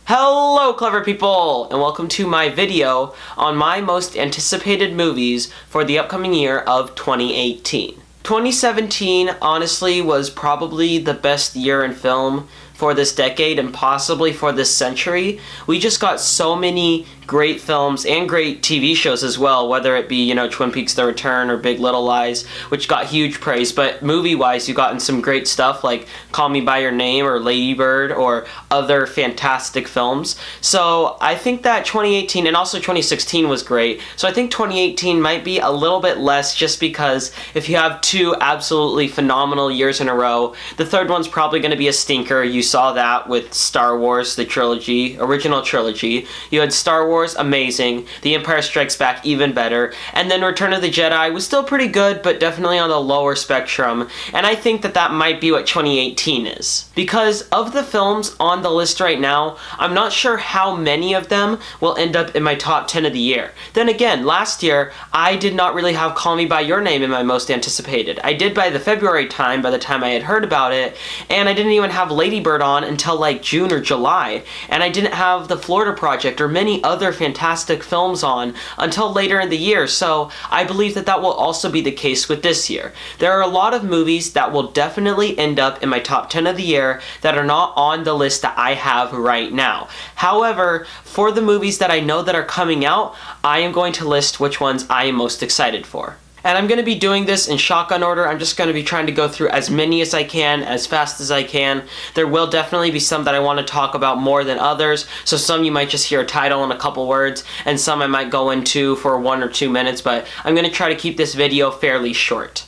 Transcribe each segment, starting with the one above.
Hello clever people, and welcome to my video on my most anticipated movies for the upcoming year of 2018. 2017 honestly was probably the best year in film for this decade and possibly for this century. We just got so many great films and great TV shows as well, whether it be, Twin Peaks The Return or Big Little Lies, which got huge praise, but movie-wise you gotten some great stuff like Call Me By Your Name or Lady Bird or other fantastic films. So I think that 2018 and also 2016 was great, so I think 2018 might be a little bit less just because if you have two absolutely phenomenal years in a row, the third one's probably going to be a stinker. You saw that with Star Wars, the trilogy, original trilogy. You had Star Wars, amazing. The Empire Strikes Back, even better. And then Return of the Jedi was still pretty good, but definitely on the lower spectrum. And I think that that might be what 2018 is. Because of the films on the list right now, I'm not sure how many of them will end up in my top 10 of the year. Then again, last year, I did not really have Call Me By Your Name in my most anticipated. I did by the February time, by the time I had heard about it, and I didn't even have Lady Bird on until like June or July, and I didn't have The Florida Project or many other fantastic films on until later in the year, so I believe that that will also be the case with this year. There are a lot of movies that will definitely end up in my top 10 of the year that are not on the list that I have right now. However, for the movies that I know that are coming out, I am going to list which ones I am most excited for. And I'm going to be doing this in shotgun order. I'm just going to be trying to go through as many as I can, as fast as I can. There will definitely be some that I want to talk about more than others. So some you might just hear a title and a couple words, and some I might go into for 1 or 2 minutes, but I'm going to try to keep this video fairly short.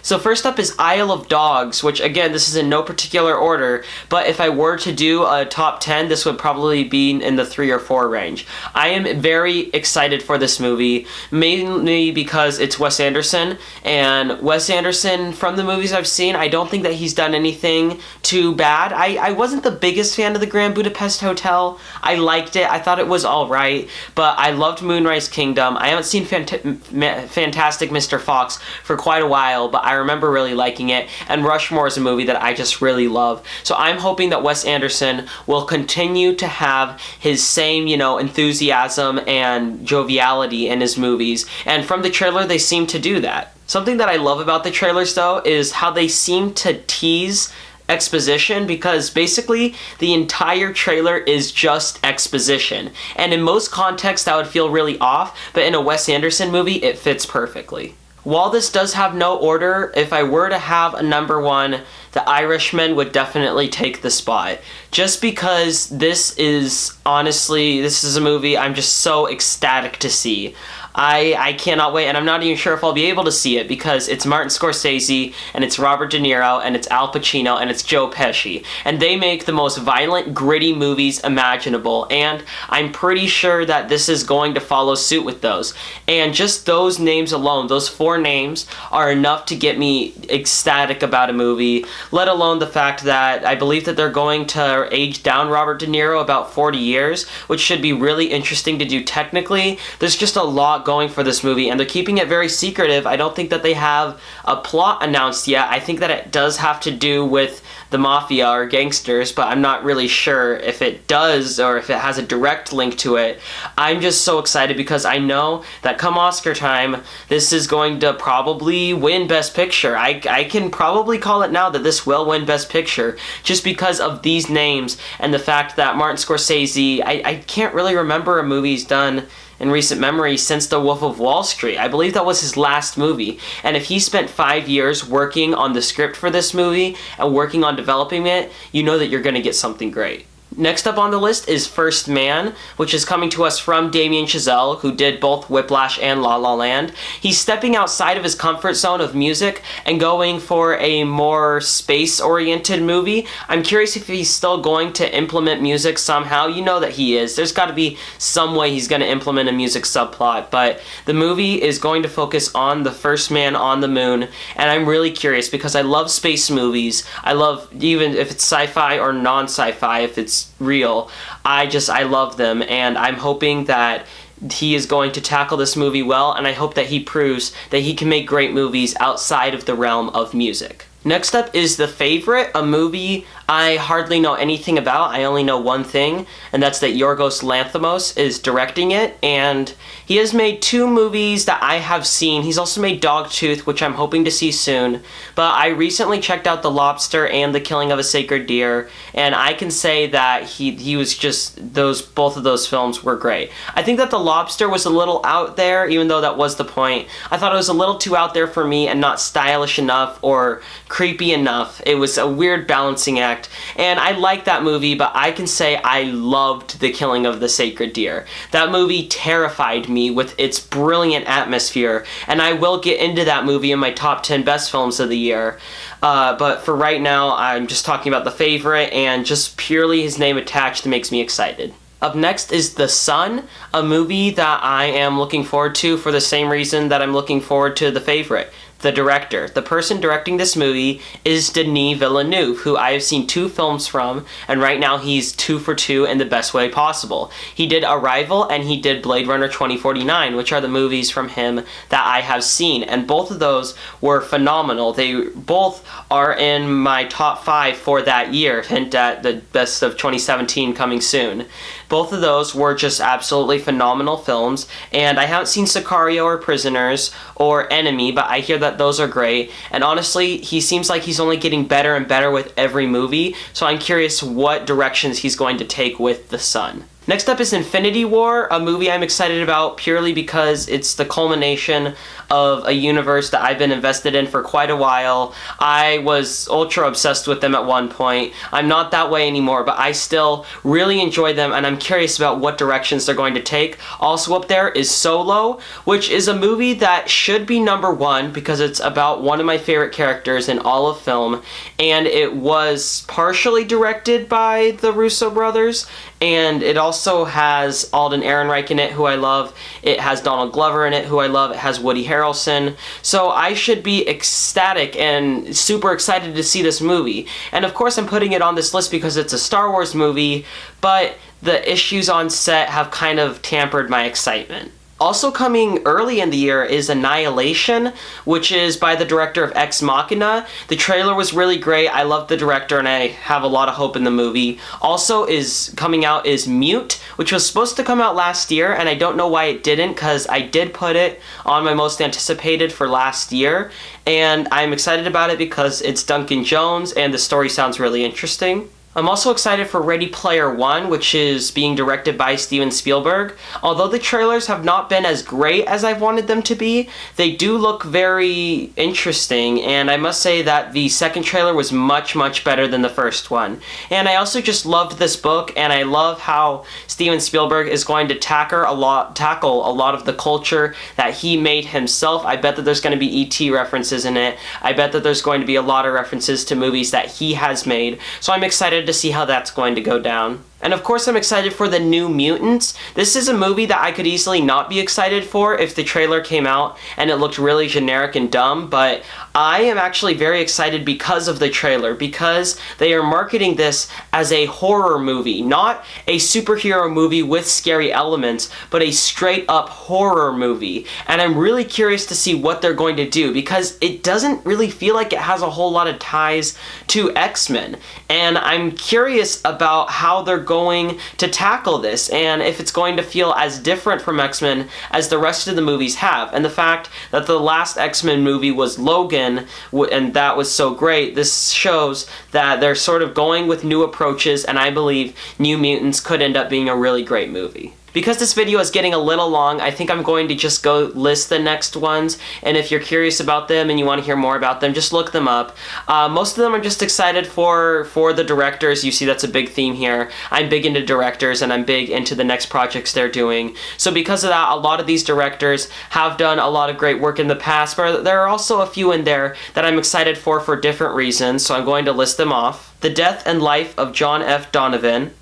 So first up is Isle of Dogs, which again, this is in no particular order, but if I were to do a top 10, this would probably be in the 3 or 4 range. I am very excited for this movie, mainly because it's Wes Anderson, and Wes Anderson, from the movies I've seen, I don't think that he's done anything too bad. I wasn't the biggest fan of the Grand Budapest Hotel. I liked it, I thought it was alright, but I loved Moonrise Kingdom. I haven't seen Fantastic Mr. Fox for quite a while, but I remember really liking it, and Rushmore is a movie that I just really love. So I'm hoping that Wes Anderson will continue to have his same, enthusiasm and joviality in his movies, and from the trailer they seem to do that. Something that I love about the trailers though is how they seem to tease exposition, because basically the entire trailer is just exposition, and in most contexts that would feel really off, but in a Wes Anderson movie it fits perfectly. While this does have no order, if I were to have a number 1, The Irishman would definitely take the spot. Just because this is a movie I'm just so ecstatic to see. I cannot wait, and I'm not even sure if I'll be able to see it because it's Martin Scorsese, and it's Robert De Niro, and it's Al Pacino, and it's Joe Pesci. And they make the most violent, gritty movies imaginable, and I'm pretty sure that this is going to follow suit with those. And just those names alone, those 4 names, are enough to get me ecstatic about a movie, let alone the fact that I believe that they're going to age down Robert De Niro about 40 years, which should be really interesting to do technically. There's just a lot going for this movie, and they're keeping it very secretive. I don't think that they have a plot announced yet. I think that it does have to do with the mafia or gangsters, but I'm not really sure if it does or if it has a direct link to it. I'm just so excited because I know that come Oscar time, this is going to probably win Best Picture. I can probably call it now that this will win Best Picture just because of these names and the fact that Martin Scorsese, I can't really remember a movie he's done in recent memory since The Wolf of Wall Street. I believe that was his last movie, and if he spent 5 years working on the script for this movie and working on developing it, you know that you're going to get something great. Next up on the list is First Man, which is coming to us from Damien Chazelle, who did both Whiplash and La La Land. He's stepping outside of his comfort zone of music and going for a more space-oriented movie. I'm curious if he's still going to implement music somehow. You know that he is. There's got to be some way he's going to implement a music subplot, but the movie is going to focus on the first man on the moon, and I'm really curious because I love space movies. I love, even if it's sci-fi or non-sci-fi, if it's real, I love them, and I'm hoping that he is going to tackle this movie well, and I hope that he proves that he can make great movies outside of the realm of music. Next up is The Favorite, a movie I hardly know anything about. I only know one thing, and that's that Yorgos Lanthimos is directing it, and he has made 2 movies that I have seen. He's also made Dogtooth, which I'm hoping to see soon, but I recently checked out The Lobster and The Killing of a Sacred Deer, and I can say that he was just, both of those films were great. I think that The Lobster was a little out there, even though that was the point. I thought it was a little too out there for me and not stylish enough or creepy enough. It was a weird balancing act, and I like that movie, but I can say I loved The Killing of the Sacred Deer. That movie terrified me with its brilliant atmosphere, and I will get into that movie in my top 10 best films of the year. But for right now, I'm just talking about The Favorite, and just purely his name attached makes me excited. Up next is The Son, a movie that I am looking forward to for the same reason that I'm looking forward to The Favorite. The director. The person directing this movie is Denis Villeneuve, who I have seen 2 films from, and right now he's 2 for 2 in the best way possible. He did Arrival and he did Blade Runner 2049, which are the movies from him that I have seen, and both of those were phenomenal. They both are in my top 5 for that year, hint at the best of 2017 coming soon. Both of those were just absolutely phenomenal films, and I haven't seen Sicario or Prisoners or Enemy, but I hear that those are great, and honestly, he seems like he's only getting better and better with every movie, so I'm curious what directions he's going to take with The Son. Next up is Infinity War, a movie I'm excited about purely because it's the culmination of a universe that I've been invested in for quite a while. I was ultra obsessed with them at one point. I'm not that way anymore, but I still really enjoy them, and I'm curious about what directions they're going to take. Also up there is Solo, which is a movie that should be number 1 because it's about one of my favorite characters in all of film, and it was partially directed by the Russo brothers, and it also has Alden Ehrenreich in it, who I love. It has Donald Glover in it, who I love. It has Woody Harrelson. So I should be ecstatic and super excited to see this movie. And of course I'm putting it on this list because it's a Star Wars movie, but the issues on set have kind of tampered my excitement. Also coming early in the year is Annihilation, which is by the director of Ex Machina. The trailer was really great. I love the director and I have a lot of hope in the movie. Also is coming out is Mute, which was supposed to come out last year, and I don't know why it didn't because I did put it on my most anticipated for last year, and I'm excited about it because it's Duncan Jones and the story sounds really interesting. I'm also excited for Ready Player One, which is being directed by Steven Spielberg. Although the trailers have not been as great as I've wanted them to be, they do look very interesting, and I must say that the second trailer was much, much better than the first one. And I also just loved this book, and I love how Steven Spielberg is going to tackle a lot of the culture that he made himself. I bet that there's going to be E.T. references in it. I bet that there's going to be a lot of references to movies that he has made. So I'm excited to see how that's going to go down. And of course I'm excited for The New Mutants. This is a movie that I could easily not be excited for if the trailer came out and it looked really generic and dumb, but I am actually very excited because of the trailer, because they are marketing this as a horror movie, not a superhero movie with scary elements, but a straight up horror movie. And I'm really curious to see what they're going to do, because it doesn't really feel like it has a whole lot of ties to X-Men. And I'm curious about how they're going to tackle this, and if it's going to feel as different from X-Men as the rest of the movies have. And the fact that the last X-Men movie was Logan, and that was so great, this shows that they're sort of going with new approaches, and I believe New Mutants could end up being a really great movie. Because this video is getting a little long, I think I'm going to just go list the next ones, and if you're curious about them and you want to hear more about them, just look them up. Most of them I'm just excited for the directors. You see that's a big theme here. I'm big into directors, and I'm big into the next projects they're doing. So because of that, a lot of these directors have done a lot of great work in the past, but there are also a few in there that I'm excited for different reasons, so I'm going to list them off. The Death and Life of John F. Donovan,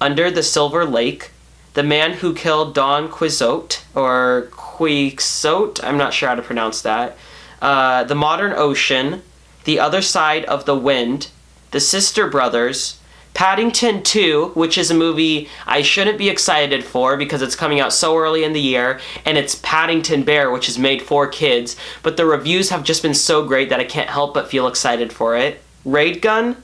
Under the Silver Lake, The Man Who Killed Don Quixote, or Quixote, I'm not sure how to pronounce that. The Modern Ocean, The Other Side of the Wind, The Sister Brothers, Paddington 2, which is a movie I shouldn't be excited for because it's coming out so early in the year, and it's Paddington Bear, which is made for kids, but the reviews have just been so great that I can't help but feel excited for it. Raid Gun,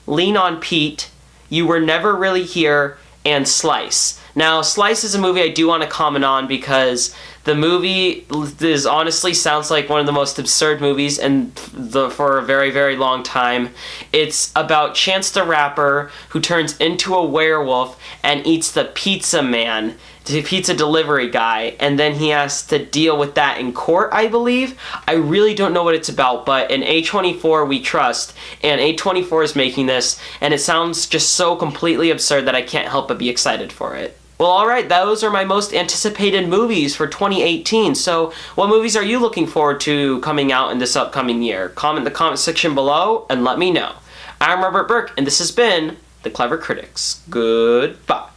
Lean on Pete, You Were Never Really Here, and Slice. Now, Slice is a movie I do want to comment on because the movie honestly sounds like one of the most absurd movies for a very, very long time. It's about Chance the Rapper who turns into a werewolf and eats the pizza man, the pizza delivery guy, and then he has to deal with that in court, I believe. I really don't know what it's about, but in A24 we trust, and A24 is making this, and it sounds just so completely absurd that I can't help but be excited for it. Well, alright, those are my most anticipated movies for 2018. So, what movies are you looking forward to coming out in this upcoming year? Comment in the comment section below and let me know. I'm Robert Burke, and this has been The Clever Critics. Goodbye.